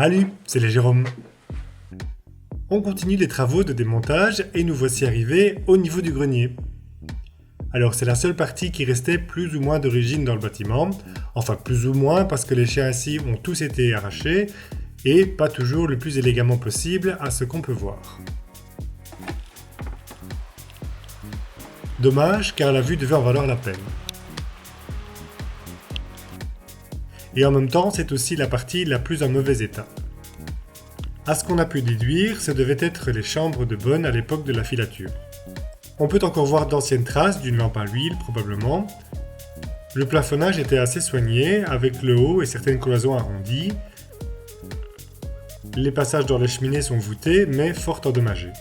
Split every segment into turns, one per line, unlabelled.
Salut, c'est les Jérôme. On continue les travaux de démontage et nous voici arrivés au niveau du grenier. Alors c'est la seule partie qui restait plus ou moins d'origine dans le bâtiment, enfin plus ou moins parce que les châssis ont tous été arrachés et pas toujours le plus élégamment possible à ce qu'on peut voir. Dommage car la vue devait en valoir la peine. Et en même temps, c'est aussi la partie la plus en mauvais état. À ce qu'on a pu déduire, ce devaient être les chambres de bonne à l'époque de la filature. On peut encore voir d'anciennes traces d'une lampe à huile, probablement. Le plafonnage était assez soigné, avec le haut et certaines cloisons arrondies. Les passages dans les cheminées sont voûtés, mais fort endommagés.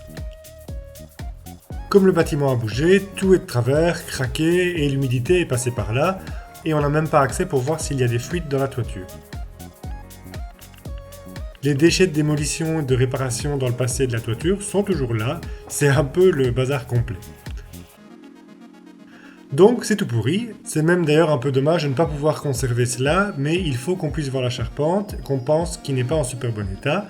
Comme le bâtiment a bougé, tout est de travers, craqué et l'humidité est passée par là, et on n'a même pas accès pour voir s'il y a des fuites dans la toiture. Les déchets de démolition et de réparation dans le passé de la toiture sont toujours là, c'est un peu le bazar complet. Donc c'est tout pourri, c'est même d'ailleurs un peu dommage de ne pas pouvoir conserver cela, mais il faut qu'on puisse voir la charpente, qu'on pense qu'il n'est pas en super bon état,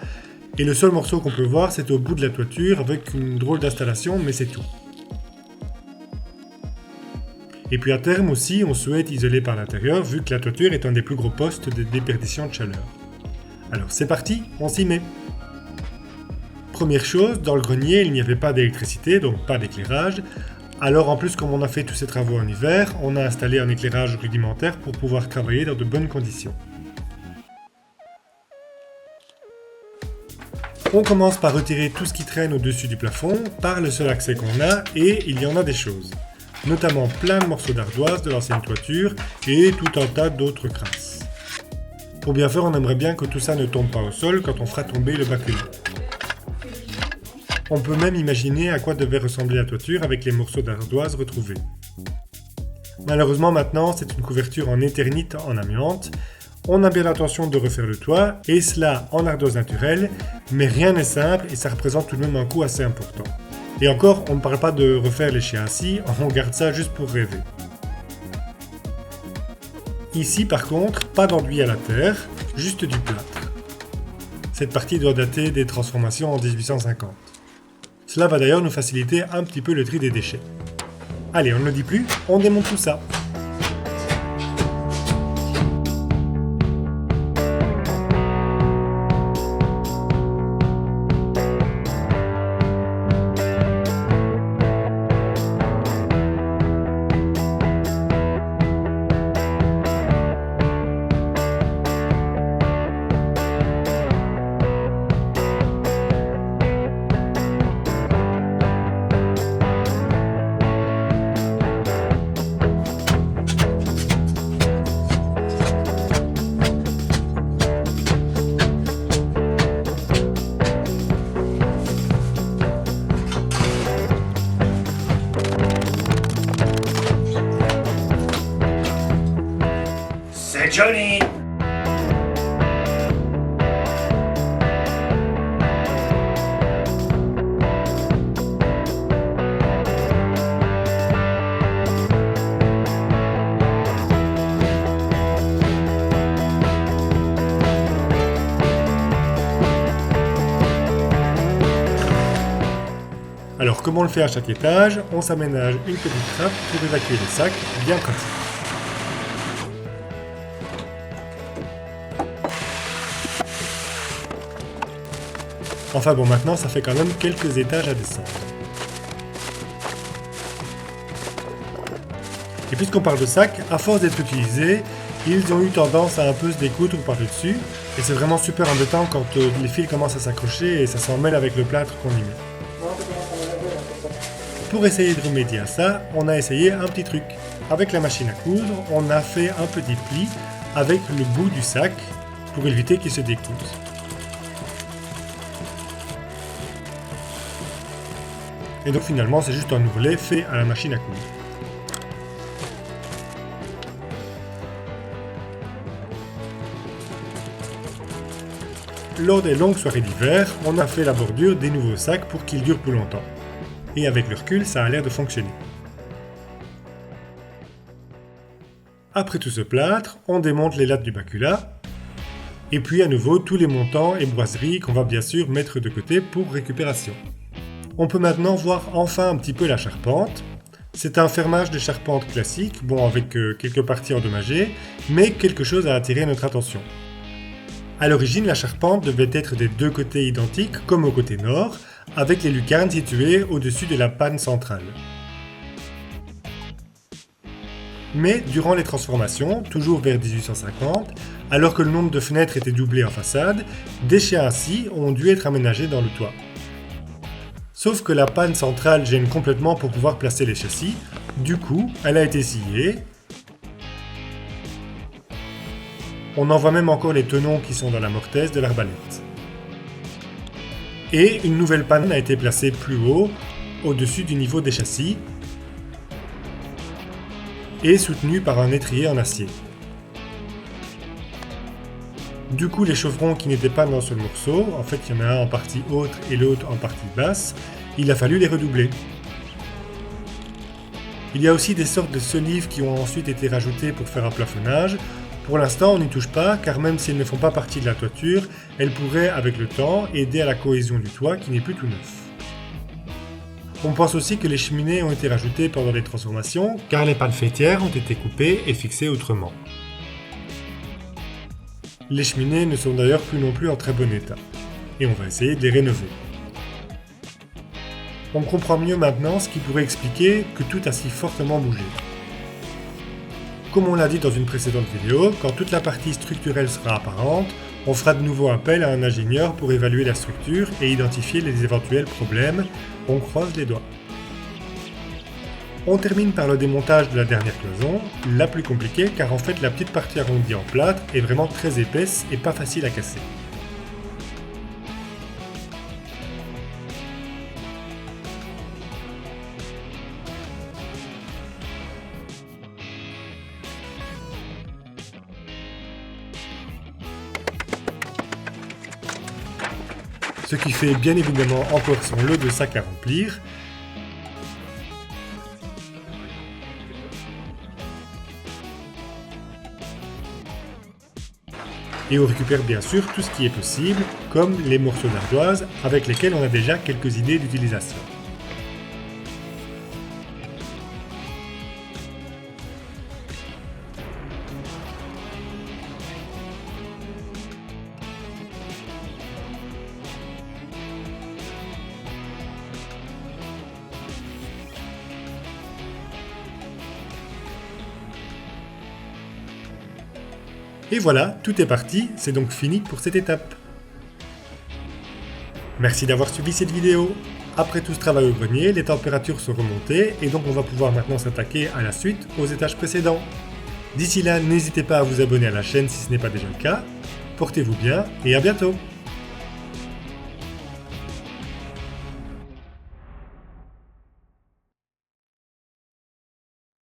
et le seul morceau qu'on peut voir c'est au bout de la toiture avec une drôle d'installation, mais c'est tout. Et puis à terme aussi, on souhaite isoler par l'intérieur, vu que la toiture est un des plus gros postes de déperdition de chaleur. Alors c'est parti, on s'y met. Première chose, dans le grenier, il n'y avait pas d'électricité, donc pas d'éclairage. Alors en plus, comme on a fait tous ces travaux en hiver, on a installé un éclairage rudimentaire pour pouvoir travailler dans de bonnes conditions. On commence par retirer tout ce qui traîne au-dessus du plafond, par le seul accès qu'on a, et il y en a des choses. Notamment plein de morceaux d'ardoise de l'ancienne toiture et tout un tas d'autres crasses. Pour bien faire, on aimerait bien que tout ça ne tombe pas au sol quand on fera tomber le baculé. On peut même imaginer à quoi devait ressembler la toiture avec les morceaux d'ardoise retrouvés. Malheureusement maintenant, c'est une couverture en éternite en amiante. On a bien l'intention de refaire le toit, et cela en ardoise naturelle, mais rien n'est simple et ça représente tout de même un coût assez important. Et encore, on ne parle pas de refaire les châssis, on garde ça juste pour rêver. Ici par contre, pas d'enduit à la terre, juste du plâtre. Cette partie doit dater des transformations en 1850. Cela va d'ailleurs nous faciliter un petit peu le tri des déchets. Allez, on ne le dit plus, on démonte tout ça.
C'est Johnny!
Alors comme on le fait à chaque étage, on s'aménage une petite trappe pour évacuer les sacs, bien pratique. Enfin bon, maintenant ça fait quand même quelques étages à descendre. Et puisqu'on parle de sacs, à force d'être utilisés, ils ont eu tendance à un peu se découdre par-dessus, et c'est vraiment super embêtant quand les fils commencent à s'accrocher et ça s'en mêle avec le plâtre qu'on y met. Pour essayer de remédier à ça, on a essayé un petit truc. Avec la machine à coudre, on a fait un petit pli avec le bout du sac pour éviter qu'il se découse. Et donc finalement, c'est juste un ourlet fait à la machine à coudre. Lors des longues soirées d'hiver, on a fait la bordure des nouveaux sacs pour qu'ils durent plus longtemps. Et avec le recul, ça a l'air de fonctionner. Après tout ce plâtre, on démonte les lattes du bacula. Et puis à nouveau tous les montants et boiseries qu'on va bien sûr mettre de côté pour récupération. On peut maintenant voir enfin un petit peu la charpente. C'est un fermage de charpente classique, bon avec quelques parties endommagées, mais quelque chose a attiré notre attention. A l'origine, la charpente devait être des deux côtés identiques, comme au côté nord, avec les lucarnes situées au-dessus de la panne centrale. Mais durant les transformations, toujours vers 1850, alors que le nombre de fenêtres était doublé en façade, des châssis ont dû être aménagés dans le toit. Sauf que la panne centrale gêne complètement pour pouvoir placer les châssis, du coup, elle a été sciée. On en voit même encore les tenons qui sont dans la mortaise de l'arbalète. Et une nouvelle panne a été placée plus haut, au-dessus du niveau des châssis, et soutenue par un étrier en acier. Du coup, les chevrons qui n'étaient pas dans ce morceau, en fait il y en a un en partie haute et l'autre en partie basse, il a fallu les redoubler. Il y a aussi des sortes de solives qui ont ensuite été rajoutées pour faire un plafonnage. Pour l'instant, on n'y touche pas, car même si elles ne font pas partie de la toiture, elles pourraient, avec le temps, aider à la cohésion du toit qui n'est plus tout neuf. On pense aussi que les cheminées ont été rajoutées pendant les transformations, car les pannes faîtières ont été coupées et fixées autrement. Les cheminées ne sont d'ailleurs plus non plus en très bon état, et on va essayer de les rénover. On comprend mieux maintenant ce qui pourrait expliquer que tout a si fortement bougé. Comme on l'a dit dans une précédente vidéo, quand toute la partie structurelle sera apparente, on fera de nouveau appel à un ingénieur pour évaluer la structure et identifier les éventuels problèmes. On croise les doigts. On termine par le démontage de la dernière cloison, la plus compliquée car en fait la petite partie arrondie en plâtre est vraiment très épaisse et pas facile à casser. Ce qui fait bien évidemment encore son lot de sacs à remplir. Et on récupère bien sûr tout ce qui est possible, comme les morceaux d'ardoise avec lesquels on a déjà quelques idées d'utilisation. Et voilà, tout est parti, c'est donc fini pour cette étape. Merci d'avoir suivi cette vidéo. Après tout ce travail au grenier, les températures sont remontées et donc on va pouvoir maintenant s'attaquer à la suite aux étages précédents. D'ici là, n'hésitez pas à vous abonner à la chaîne si ce n'est pas déjà le cas. Portez-vous bien et à bientôt!